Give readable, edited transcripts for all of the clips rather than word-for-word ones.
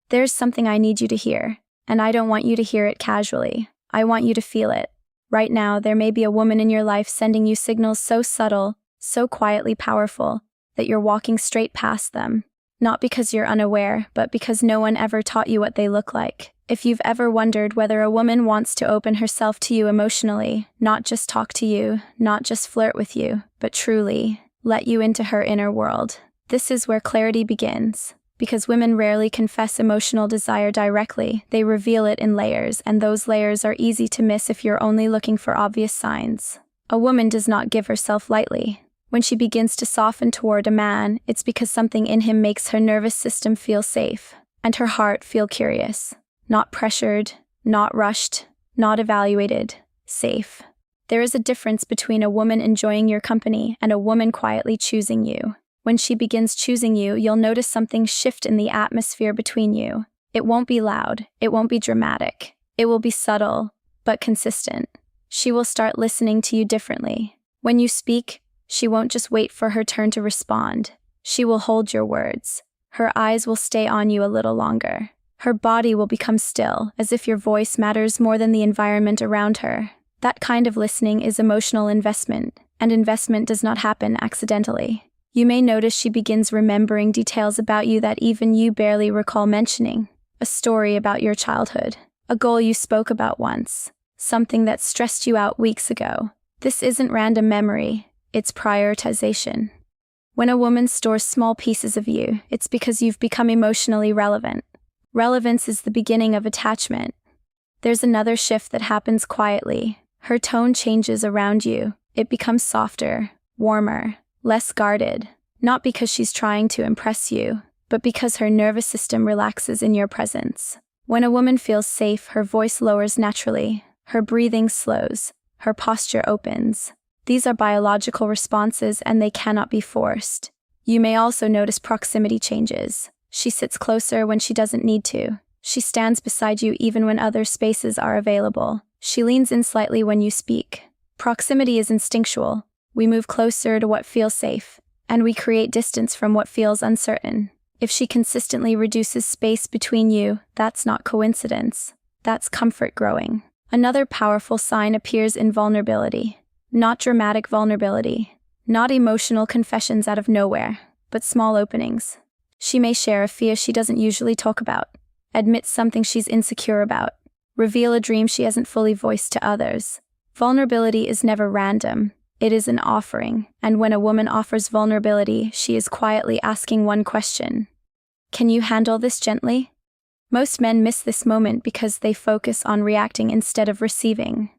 There's something I need you to hear, and I don't want you to hear it casually. I want you to feel it. Right now, there may be a woman in your life sending you signals so subtle, so quietly powerful, that you're walking straight past them. Not because you're unaware, but because no one ever taught you what they look like. If you've ever wondered whether a woman wants to open herself to you emotionally, not just talk to you, not just flirt with you, but truly let you into her inner world, this is where clarity begins. Because women rarely confess emotional desire directly, they reveal it in layers, and those layers are easy to miss if you're only looking for obvious signs. A woman does not give herself lightly. When she begins to soften toward a man, it's because something in him makes her nervous system feel safe, and her heart feel curious. Not pressured, not rushed, not evaluated, safe. There is a difference between a woman enjoying your company and a woman quietly choosing you. When she begins choosing you, you'll notice something shift in the atmosphere between you. It won't be loud, it won't be dramatic. It will be subtle, but consistent. She will start listening to you differently. When you speak, she won't just wait for her turn to respond. She will hold your words. Her eyes will stay on you a little longer. Her body will become still, as if your voice matters more than the environment around her. That kind of listening is emotional investment, and investment does not happen accidentally. You may notice she begins remembering details about you that even you barely recall mentioning. A story about your childhood. A goal you spoke about once. Something that stressed you out weeks ago. This isn't random memory, it's prioritization. When a woman stores small pieces of you, it's because you've become emotionally relevant. Relevance is the beginning of attachment. There's another shift that happens quietly. Her tone changes around you. It becomes softer, warmer, less guarded, not because she's trying to impress you, but because her nervous system relaxes in your presence. When a woman feels safe, her voice lowers naturally, her breathing slows, her posture opens. These are biological responses and they cannot be forced. You may also notice proximity changes. She sits closer when she doesn't need to. She stands beside you even when other spaces are available. She leans in slightly when you speak. Proximity is instinctual. We move closer to what feels safe, and we create distance from what feels uncertain. If she consistently reduces space between you, that's not coincidence. That's comfort growing. Another powerful sign appears in vulnerability. Not dramatic vulnerability. Not emotional confessions out of nowhere, but small openings. She may share a fear she doesn't usually talk about, admit something she's insecure about, reveal a dream she hasn't fully voiced to others. Vulnerability is never random. It is an offering, and when a woman offers vulnerability, she is quietly asking one question. Can you handle this gently? Most men miss this moment because they focus on reacting instead of receiving.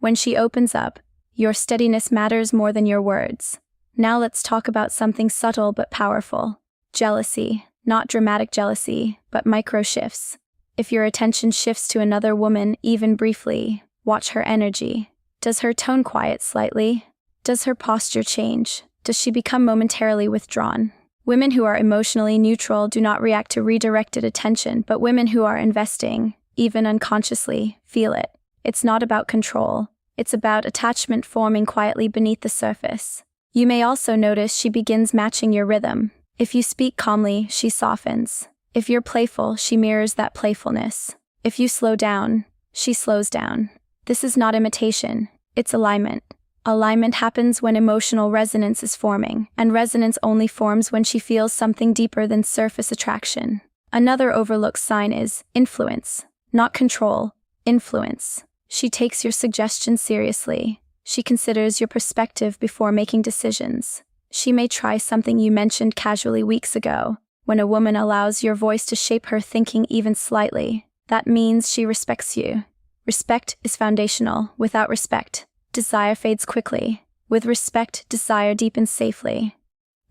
When she opens up, your steadiness matters more than your words. Now let's talk about something subtle but powerful. Jealousy. Not dramatic jealousy, but micro shifts. If your attention shifts to another woman, even briefly, watch her energy. Does her tone quiet slightly? Does her posture change? Does she become momentarily withdrawn? Women who are emotionally neutral do not react to redirected attention, but women who are investing, even unconsciously, feel it. It's not about control. It's about attachment forming quietly beneath the surface. You may also notice she begins matching your rhythm. If you speak calmly, she softens. If you're playful, she mirrors that playfulness. If you slow down, she slows down. This is not imitation, it's alignment. Alignment happens when emotional resonance is forming, and resonance only forms when she feels something deeper than surface attraction. Another overlooked sign is influence, not control, influence. She takes your suggestions seriously. She considers your perspective before making decisions. She may try something you mentioned casually weeks ago. When a woman allows your voice to shape her thinking even slightly, that means she respects you. Respect is foundational. Without respect, desire fades quickly. With respect, desire deepens safely.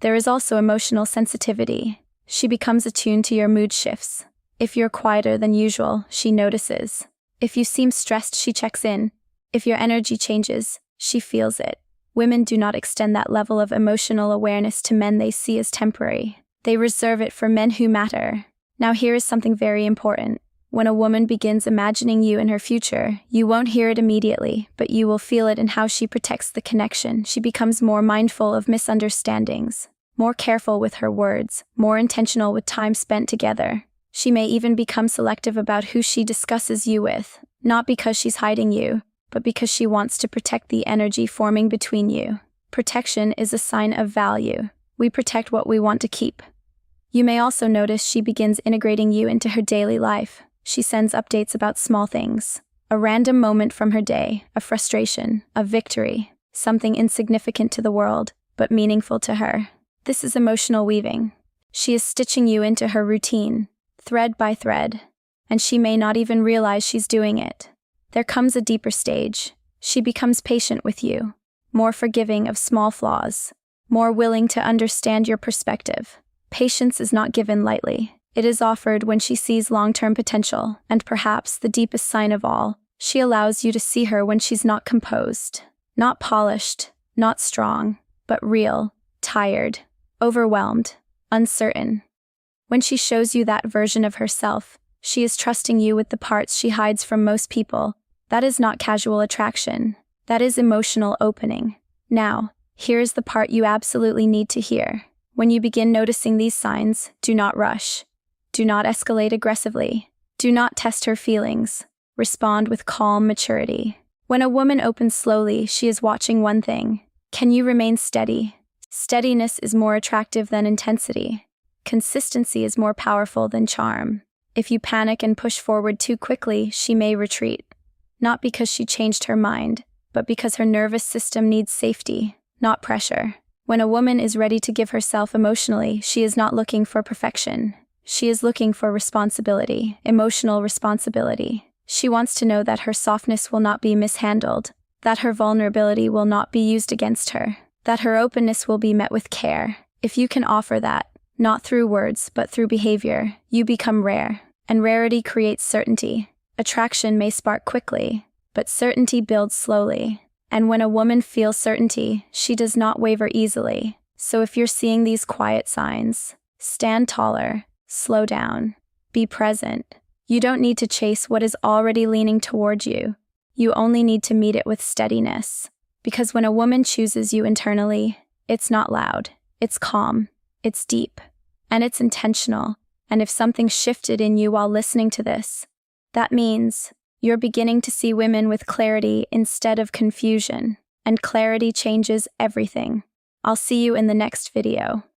There is also emotional sensitivity. She becomes attuned to your mood shifts. If you're quieter than usual, she notices. If you seem stressed, she checks in. If your energy changes, she feels it. Women do not extend that level of emotional awareness to men they see as temporary. They reserve it for men who matter. Now here is something very important. When a woman begins imagining you in her future, you won't hear it immediately, but you will feel it in how she protects the connection. She becomes more mindful of misunderstandings, more careful with her words, more intentional with time spent together. She may even become selective about who she discusses you with, not because she's hiding you, but because she wants to protect the energy forming between you. Protection is a sign of value. We protect what we want to keep. You may also notice she begins integrating you into her daily life. She sends updates about small things. A random moment from her day, a frustration, a victory, something insignificant to the world, but meaningful to her. This is emotional weaving. She is stitching you into her routine, thread by thread, and she may not even realize she's doing it. There comes a deeper stage. She becomes patient with you, more forgiving of small flaws, more willing to understand your perspective. Patience is not given lightly. It is offered when she sees long-term potential, and perhaps the deepest sign of all, she allows you to see her when she's not composed, not polished, not strong, but real, tired, overwhelmed, uncertain. When she shows you that version of herself, she is trusting you with the parts she hides from most people. That is not casual attraction. That is emotional opening. Now, here's the part you absolutely need to hear. When you begin noticing these signs, do not rush. Do not escalate aggressively. Do not test her feelings. Respond with calm maturity. When a woman opens slowly, she is watching one thing. Can you remain steady? Steadiness is more attractive than intensity. Consistency is more powerful than charm. If you panic and push forward too quickly, she may retreat. Not because she changed her mind, but because her nervous system needs safety, not pressure. When a woman is ready to give herself emotionally, she is not looking for perfection. She is looking for responsibility, emotional responsibility. She wants to know that her softness will not be mishandled, that her vulnerability will not be used against her, that her openness will be met with care. If you can offer that, not through words, but through behavior, you become rare, and rarity creates certainty. Attraction may spark quickly, but certainty builds slowly. And when a woman feels certainty, she does not waver easily. So if you're seeing these quiet signs, stand taller, slow down, be present. You don't need to chase what is already leaning toward you. You only need to meet it with steadiness. Because when a woman chooses you internally, it's not loud, it's calm, it's deep, and it's intentional. And if something shifted in you while listening to this, that means you're beginning to see women with clarity instead of confusion, and clarity changes everything. I'll see you in the next video.